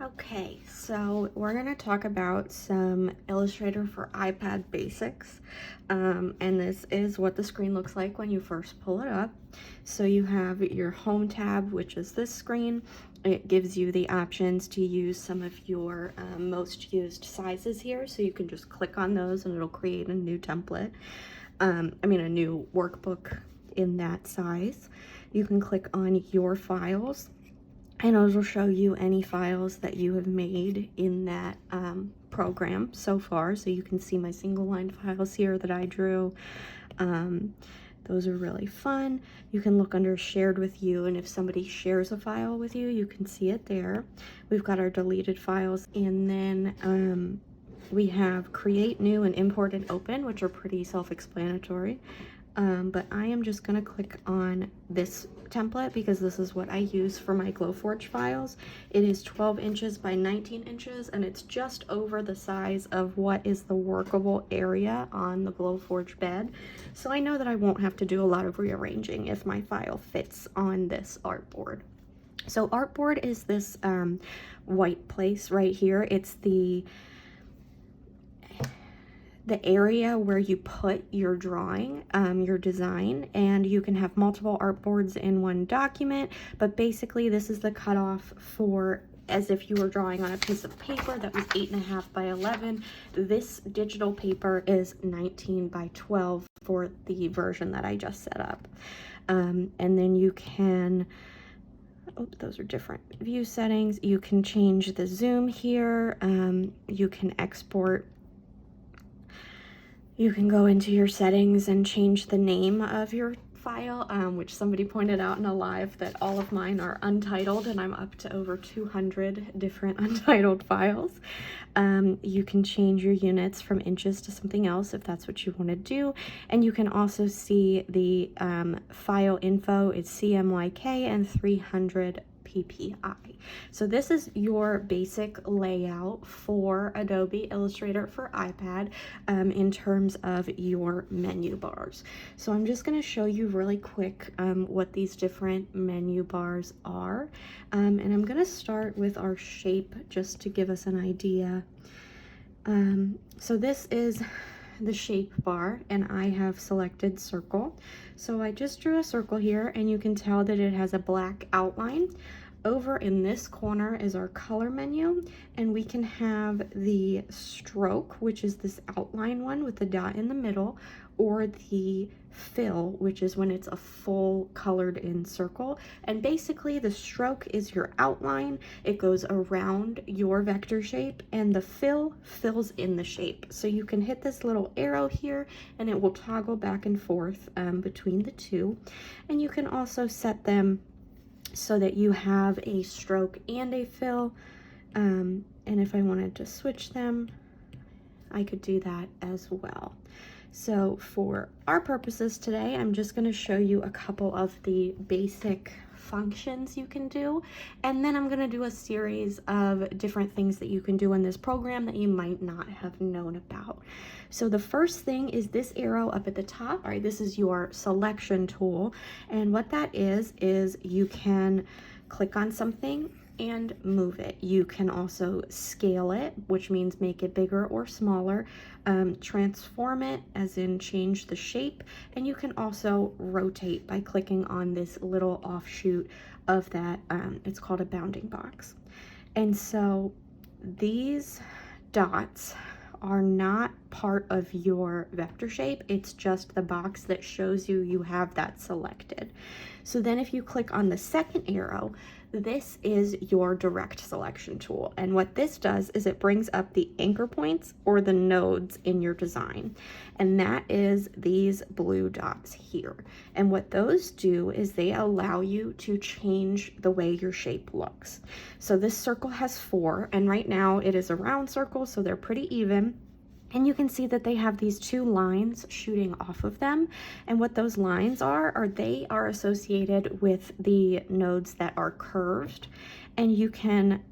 Okay, so we're going to talk about some Illustrator for iPad basics. And this is what the screen looks like when you first pull it up. So you have your home tab, which is this screen. It gives you the options to use some of your most used sizes here. So you can just click on those and it'll create a new template. A new workbook in that size. You can click on your files, and it'll show you any files that you have made in that program so far. So you can see my single line files here that I drew. Those are really fun. You can look under shared with you, and if somebody shares a file with you, you can see it there. We've got our deleted files, and then we have create new and import and open, which are pretty self-explanatory. But I am just going to click on this template because this is what I use for my Glowforge files. It is 12 inches by 19 inches, and it's just over the size of what is the workable area on the Glowforge bed. So I know that I won't have to do a lot of rearranging if my file fits on this artboard. So artboard is this white place right here. It's the area where you put your drawing, your design, and you can have multiple artboards in one document, but basically this is the cutoff for as if you were drawing on a piece of paper that was 8.5 by 11. This digital paper is 19 by 12 for the version that I just set up. And then you can, those are different view settings. You can change the zoom here. You can export. You can go into your settings and change the name of your file, which somebody pointed out in a live that all of mine are untitled, and I'm up to over 200 different untitled files. You can change your units from inches to something else if that's what you want to do. And you can also see the file info. It's CMYK and 300 PPI. So this is your basic layout for Adobe Illustrator for iPad in terms of your menu bars. So I'm just going to show you really quick what these different menu bars are. And I'm going to start with our shape just to give us an idea. So this is the shape bar, and I have selected circle. So I just drew a circle here, and you can tell that it has a black outline. Over in this corner is our color menu, and we can have the stroke, which is this outline one with the dot in the middle, or the fill, which is when it's a full colored in circle. And basically the stroke is your outline. It goes around your vector shape, and the fill fills in the shape. So you can hit this little arrow here and it will toggle back and forth between the two. And you can also set them so that you have a stroke and a fill. And if I wanted to switch them, I could do that as well. So for our purposes today, I'm just going to show you a couple of the basic functions you can do, and then I'm going to do a series of different things that you can do in this program that you might not have known about. So the first thing is this arrow up at the top. All right, this is your selection tool, and what that is you can click on something and move it. You can also scale it, which means make it bigger or smaller, transform it, as in change the shape, and you can also rotate by clicking on this little offshoot of that. It's called a bounding box. And so these dots are not part of your vector shape. It's just the box that shows you have that selected. So then if you click on the second arrow, this is your direct selection tool. And what this does is it brings up the anchor points or the nodes in your design. And that is these blue dots here. And what those do is they allow you to change the way your shape looks. So this circle has 4, and right now it is a round circle, so they're pretty even. And you can see that they have these 2 lines shooting off of them. And what those lines are they are associated with the nodes that are curved. And you can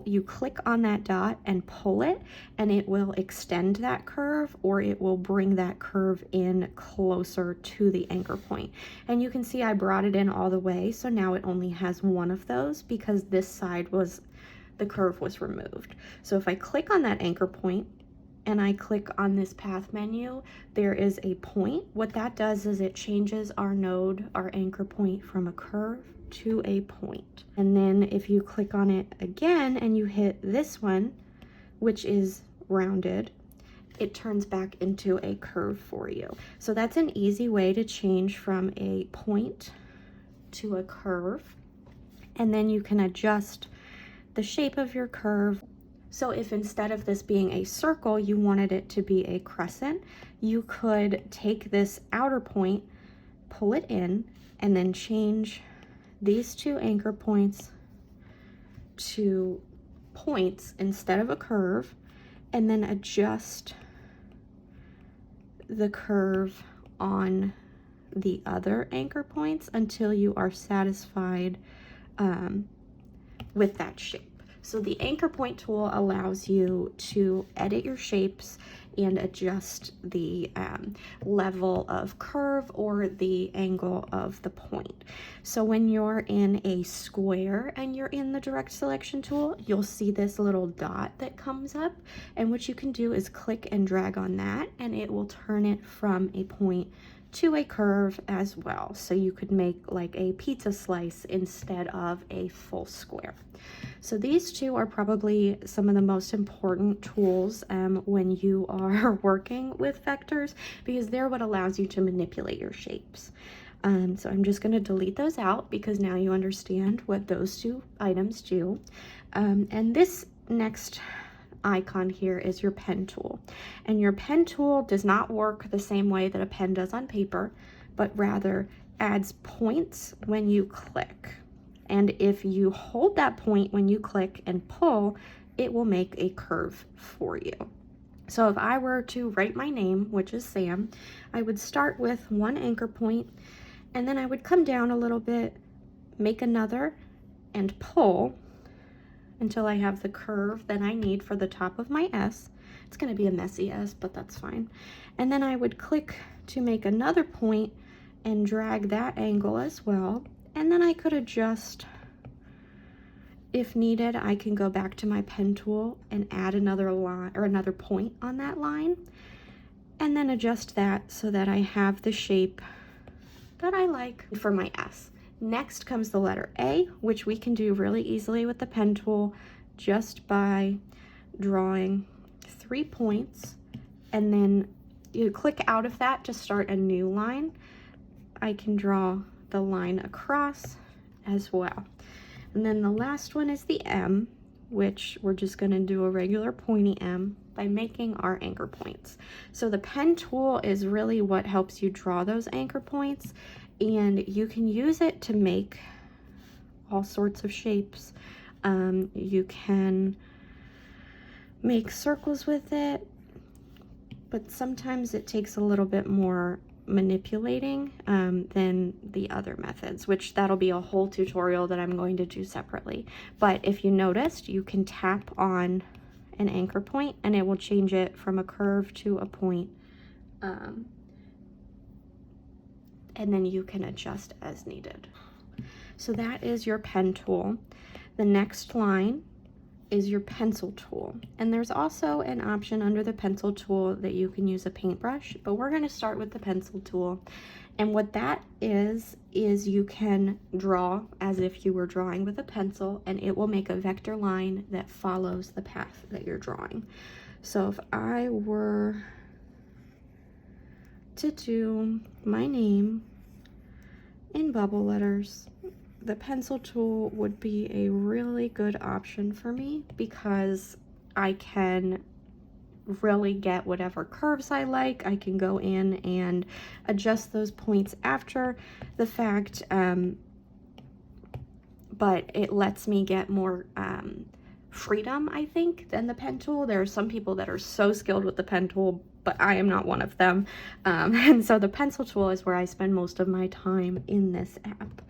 you click on that dot and pull it, and it will extend that curve, or it will bring that curve in closer to the anchor point. And you can see I brought it in all the way, so now it only has one of those because this side was the curve was removed. So if I click on that anchor point and I click on this path menu, there is a point. What that does is it changes our node, our anchor point, from a curve to a point. And then if you click on it again and you hit this one, which is rounded, it turns back into a curve for you. So that's an easy way to change from a point to a curve. And then you can adjust the shape of your curve. So if instead of this being a circle, you wanted it to be a crescent, you could take this outer point, pull it in, and then change these two anchor points to points instead of a curve, and then adjust the curve on the other anchor points until you are satisfied with that shape. So the anchor point tool allows you to edit your shapes and adjust the level of curve or the angle of the point. So when you're in a square and you're in the direct selection tool, you'll see this little dot that comes up, and what you can do is click and drag on that and it will turn it from a point to a curve as well. So you could make like a pizza slice instead of a full square. So these two are probably some of the most important tools when you are working with vectors, because they're what allows you to manipulate your shapes. So I'm just going to delete those out because now you understand what those two items do. And this next icon here is your pen tool, and your pen tool does not work the same way that a pen does on paper, but rather adds points when you click. And if you hold that point when you click and pull, it will make a curve for you. So if I were to write my name, which is Sam, I would start with one anchor point, and then I would come down a little bit, make another, and pull until I have the curve that I need for the top of my S. It's going to be a messy S, but that's fine. And then I would click to make another point and drag that angle as well. And then I could adjust. If needed, I can go back to my pen tool and add another line or another point on that line, and then adjust that so that I have the shape that I like for my S. Next comes the letter A, which we can do really easily with the pen tool just by drawing 3 points, and then you click out of that to start a new line. I can draw the line across as well. And then the last one is the M, which we're just going to do a regular pointy M by making our anchor points. So the pen tool is really what helps you draw those anchor points, and you can use it to make all sorts of shapes. You can make circles with it, but sometimes it takes a little bit more manipulating than the other methods, which that'll be a whole tutorial that I'm going to do separately. But if you noticed, you can tap on an anchor point and it will change it from a curve to a point. And then you can adjust as needed. So that is your pen tool. The next line is your pencil tool. And there's also an option under the pencil tool that you can use a paintbrush, but we're going to start with the pencil tool. And what that is you can draw as if you were drawing with a pencil, and it will make a vector line that follows the path that you're drawing. So if I were to do my name in bubble letters, the pencil tool would be a really good option for me because I can really get whatever curves I like. I can go in and adjust those points after the fact, but it lets me get more freedom, I think, than the pen tool. There are some people that are so skilled with the pen tool, but I am not one of them. And so the pencil tool is where I spend most of my time in this app.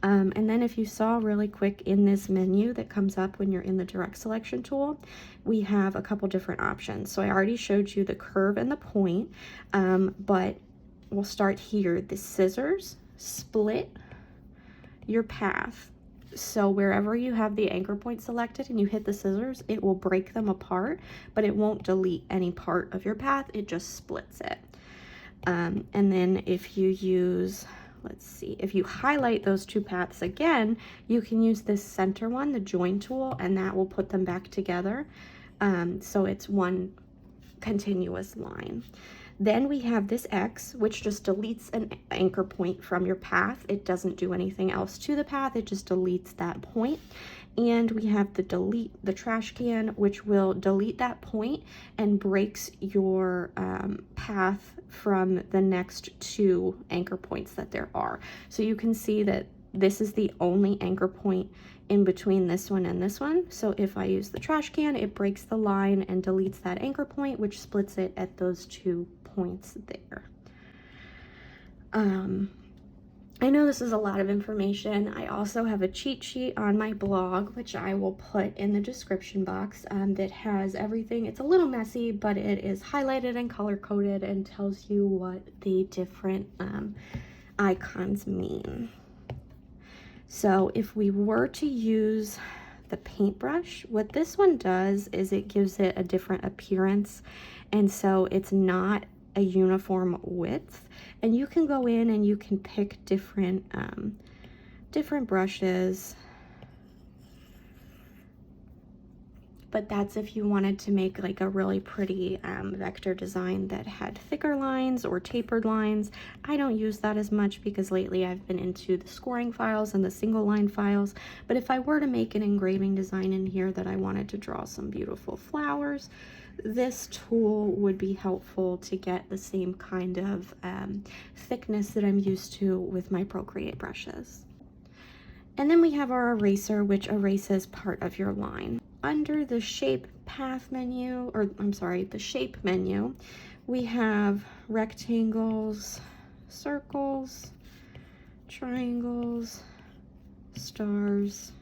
And then if you saw really quick in this menu that comes up when you're in the direct selection tool, we have a couple different options. So I already showed you the curve and the point, but we'll start here. The scissors, split your path. So wherever you have the anchor point selected and you hit the scissors, it will break them apart, but it won't delete any part of your path, it just splits it. And then if you use, let's see, if you highlight those two paths again, you can use this center one, the join tool, and that will put them back together. So it's one continuous line. Then we have this X, which just deletes an anchor point from your path. It doesn't do anything else to the path, it just deletes that point. And we have the trash can, which will delete that point and breaks your path from the next two anchor points that there are. So you can see that this is the only anchor point in between this one and this one. So if I use the trash can, it breaks the line and deletes that anchor point, which splits it at those 2 points there. I know this is a lot of information. I also have a cheat sheet on my blog, which I will put in the description box, that has everything. It's a little messy, but it is highlighted and color-coded and tells you what the different icons mean. So if we were to use the paintbrush, what this one does is it gives it a different appearance, and so it's not a uniform width, and you can go in and you can pick different brushes, but that's if you wanted to make like a really pretty vector design that had thicker lines or tapered lines. I don't use that as much because lately I've been into the scoring files and the single line files, but if I were to make an engraving design in here that I wanted to draw some beautiful flowers, this tool would be helpful to get the same kind of thickness that I'm used to with my Procreate brushes. And then we have our eraser, which erases part of your line. Under the shape path menu, or I'm sorry, the shape menu, we have rectangles, circles, triangles, stars,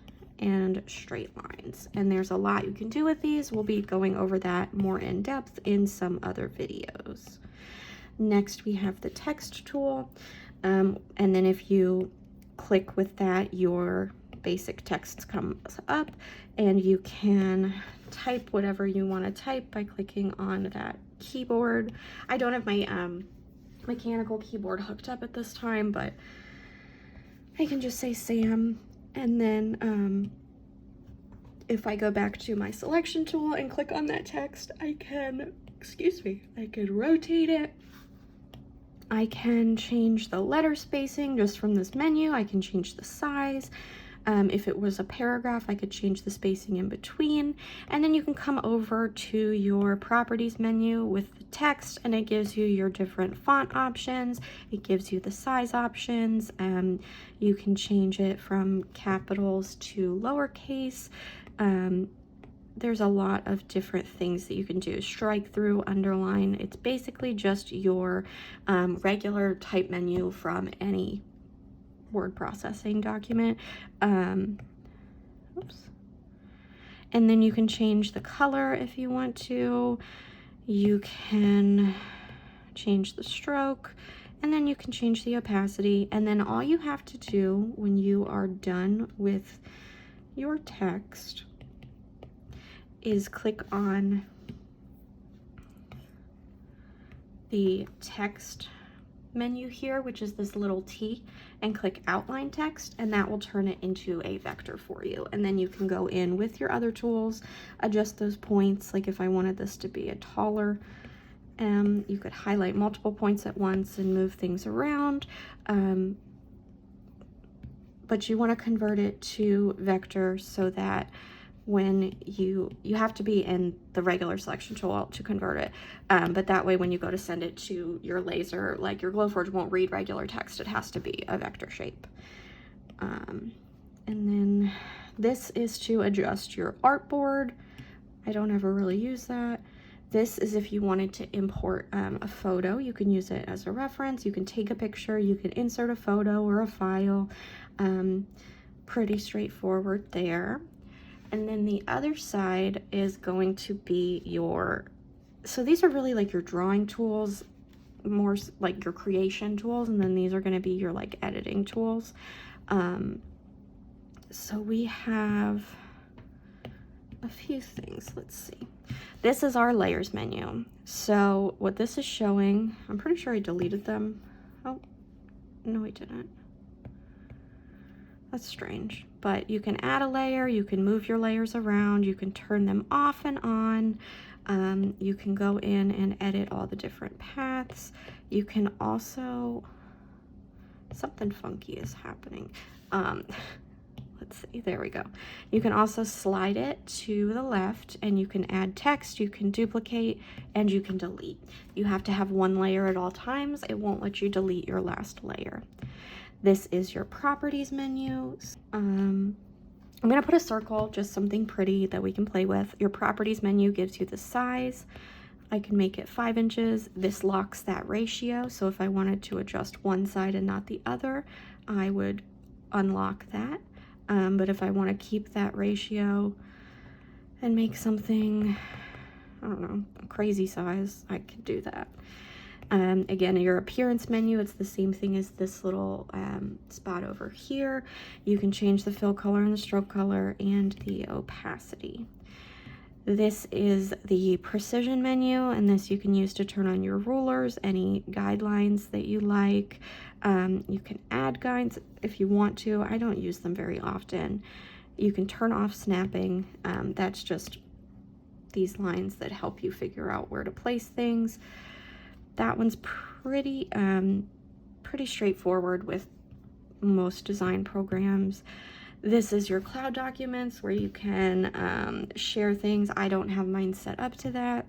and straight lines. And there's a lot you can do with these. We'll be going over that more in depth in some other videos. Next, we have the text tool. And then if you click with that, your basic text comes up and you can type whatever you want to type by clicking on that keyboard. I don't have my mechanical keyboard hooked up at this time, but I can just say Sam. And then if I go back to my selection tool and click on that text, I can rotate it. I can change the letter spacing just from this menu. I can change the size. If it was a paragraph, I could change the spacing in between. And then you can come over to your properties menu with the text, and it gives you your different font options. It gives you the size options. You can change it from capitals to lowercase. There's a lot of different things that you can do. Strike through, underline. It's basically just your regular type menu from any word processing document. Oops. And then you can change the color if you want to. You can change the stroke, and then you can change the opacity. And then all you have to do when you are done with your text is click on the text menu here, which is this little T, and click outline text, and that will turn it into a vector for you. And then you can go in with your other tools, adjust those points. Like if I wanted this to be a taller, you could highlight multiple points at once and move things around. But you want to convert it to vector so that when you have to be in the regular selection tool to convert it, but that way when you go to send it to your laser, like your Glowforge won't read regular text, it has to be a vector shape. And then this is to adjust your artboard. I don't ever really use that. This is if you wanted to import a photo. You can use it as a reference, you can take a picture, you can insert a photo or a file. Pretty straightforward there. And then the other side is going to be your, so these are really like your drawing tools, more like your creation tools, and then these are going to be your like editing tools. So we have a few things. Let's see. This is our layers menu. So what this is showing, I'm pretty sure I deleted them. Oh, no, I didn't. That's strange. But you can add a layer, you can move your layers around, you can turn them off and on. You can go in and edit all the different paths. You can also, something funky is happening. Let's see, there we go. You can also slide it to the left and you can add text, you can duplicate, and you can delete. You have to have one layer at all times. It won't let you delete your last layer. This is your properties menu. I'm gonna put a circle, just something pretty that we can play with. Your properties menu gives you the size. I can make it 5 inches. This locks that ratio. So if I wanted to adjust one side and not the other, I would unlock that. But if I want to keep that ratio and make something, I don't know, a crazy size, I could do that. Again, your appearance menu, it's the same thing as this little spot over here. You can change the fill color and the stroke color and the opacity. This is the precision menu, and this you can use to turn on your rulers, any guidelines that you like. You can add guides if you want to. I don't use them very often. You can turn off snapping. That's just these lines that help you figure out where to place things. That one's pretty straightforward with most design programs. This is your cloud documents where you can share things. I don't have mine set up to that.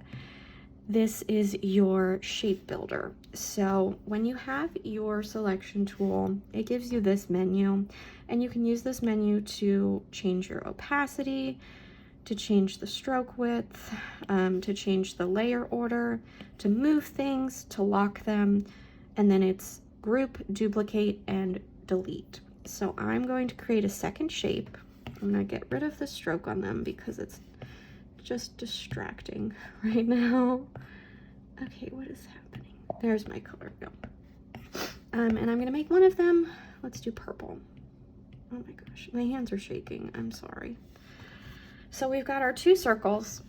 This is your shape builder. So when you have your selection tool, it gives you this menu, and you can use this menu to change your opacity, to change the stroke width, to change the layer order, to move things, to lock them, and then it's group, duplicate, and delete. So I'm going to create a second shape. I'm gonna get rid of the stroke on them because it's just distracting right now. Okay, what is happening? There's my color go. And I'm gonna make one of them. Let's do purple. Oh my gosh, my hands are shaking. I'm sorry. So we've got our 2 circles,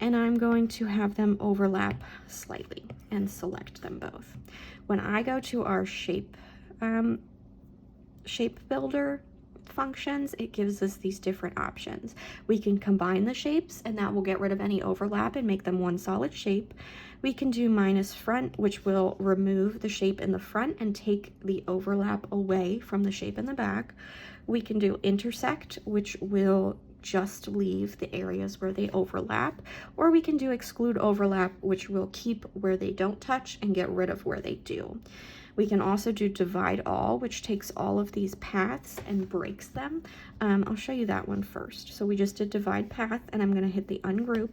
and I'm going to have them overlap slightly and select them both. When I go to our shape builder functions, it gives us these different options. We can combine the shapes, and that will get rid of any overlap and make them one solid shape. We can do minus front, which will remove the shape in the front and take the overlap away from the shape in the back. We can do intersect, which will just leave the areas where they overlap, or we can do exclude overlap, which will keep where they don't touch and get rid of where they do. We can also do divide all, which takes all of these paths and breaks them. I'll show you that one first. So we just did divide path, and I'm going to hit the ungroup,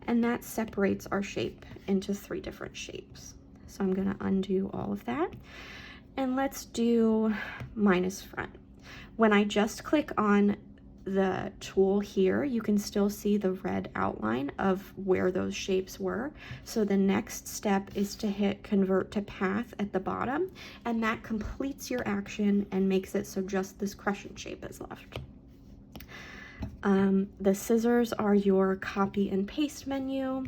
and that separates our shape into 3 different shapes. So I'm going to undo all of that, and let's do minus front. When I just click on the tool here, you can still see the red outline of where those shapes were. So the next step is to hit convert to path at the bottom, and that completes your action and makes it so just this crescent shape is left. The scissors are your copy and paste menu.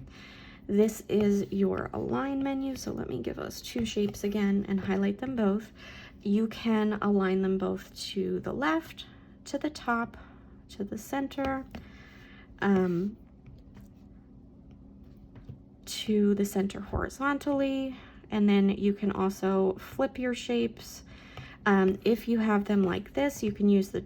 This is your align menu. So let me give us 2 shapes again and highlight them both. You can align them both to the left, to the top, to the center, to the center horizontally, and then you can also flip your shapes. If you have them like this, you can use the,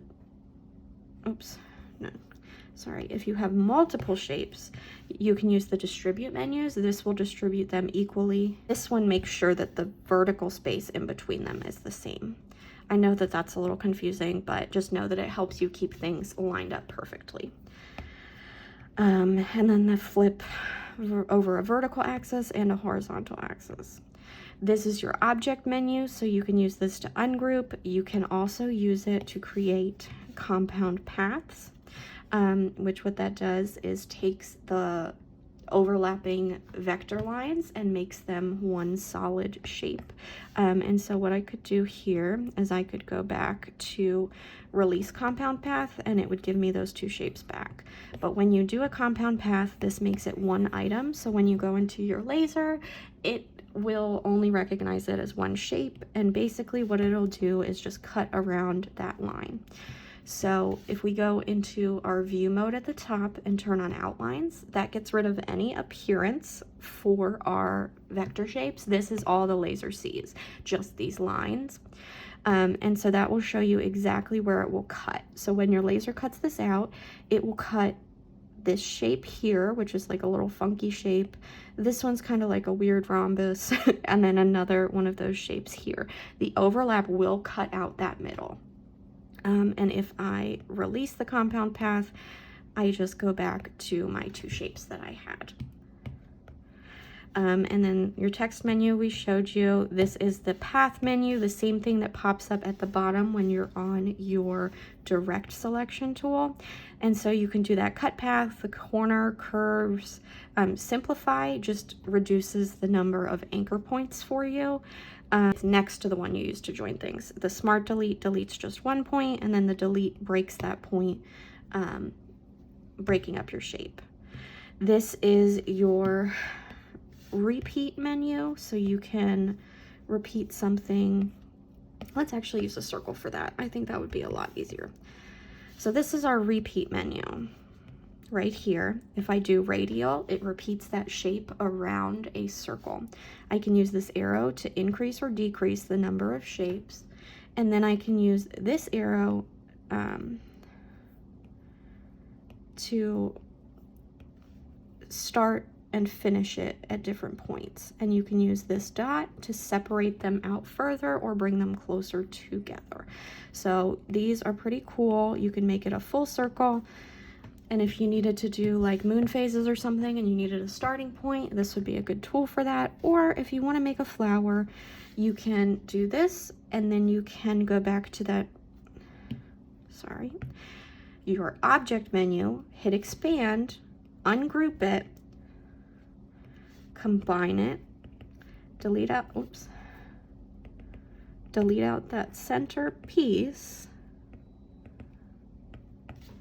if you have multiple shapes, you can use the distribute menus. This will distribute them equally. This one makes sure that the vertical space in between them is the same. I know that that's a little confusing, but just know that it helps you keep things lined up perfectly. And then the flip over a vertical axis and a horizontal axis. This is your object menu, so you can use this to ungroup. You can also use it to create compound paths, which what that does is takes the overlapping vector lines and makes them one solid shape. And so what I could do here is I could go back to release compound path and it would give me those two shapes back. But when you do a compound path, this makes it one item. So when you go into your laser, it will only recognize it as one shape. And basically what it'll do is just cut around that line. So if we go into our view mode at the top and turn on outlines, that gets rid of any appearance for our vector shapes. This is all the laser sees, just these lines. And so that will show you exactly where it will cut. So when your laser cuts this out, it will cut this shape here, which is like a little funky shape. This one's kind of like a weird rhombus, and then another one of those shapes here. The overlap will cut out that middle. And if I release the compound path, I just go back to my two shapes that I had. And then your text menu we showed you. This is the path menu, the same thing that pops up at the bottom when you're on your direct selection tool. And so you can do that cut path, the corner, curves. Simplify just reduces the number of anchor points for you. Next to the one you use to join things. The smart delete deletes just one point, and then the delete breaks that point, breaking up your shape. This is your repeat menu, so you can repeat something. Let's actually use a circle for that. I think that would be a lot easier. So this is our repeat menu. Right here, if I do radial, it repeats that shape around a circle. I can use this arrow to increase or decrease the number of shapes, and then I can use this arrow to start and finish it at different points. And you can use this dot to separate them out further or bring them closer together. So these are pretty cool. You can make it a full circle. And if you needed to do like moon phases or something and you needed a starting point, this would be a good tool for that. Or if you want to make a flower, you can do this and then you can go back to that, your object menu, hit expand, ungroup it, combine it, delete out that center piece,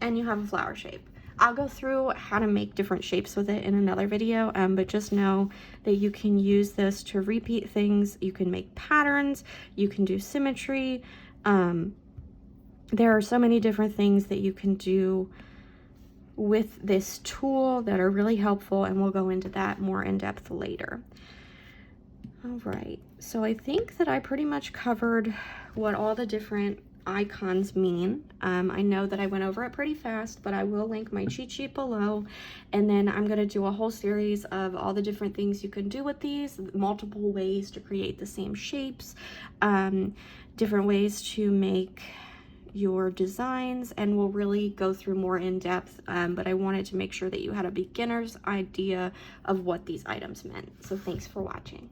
and you have a flower shape. I'll go through how to make different shapes with it in another video, but just know that you can use this to repeat things. You can make patterns, you can do symmetry. There are so many different things that you can do with this tool that are really helpful, and we'll go into that more in depth later. All right, so I think that I pretty much covered what all the different icons mean. I know that I went over it pretty fast, but I will link my cheat sheet below, and then I'm going to do a whole series of all the different things you can do with these, multiple ways to create the same shapes, different ways to make your designs, and we'll really go through more in depth, but I wanted to make sure that you had a beginner's idea of what these items meant. So thanks for watching.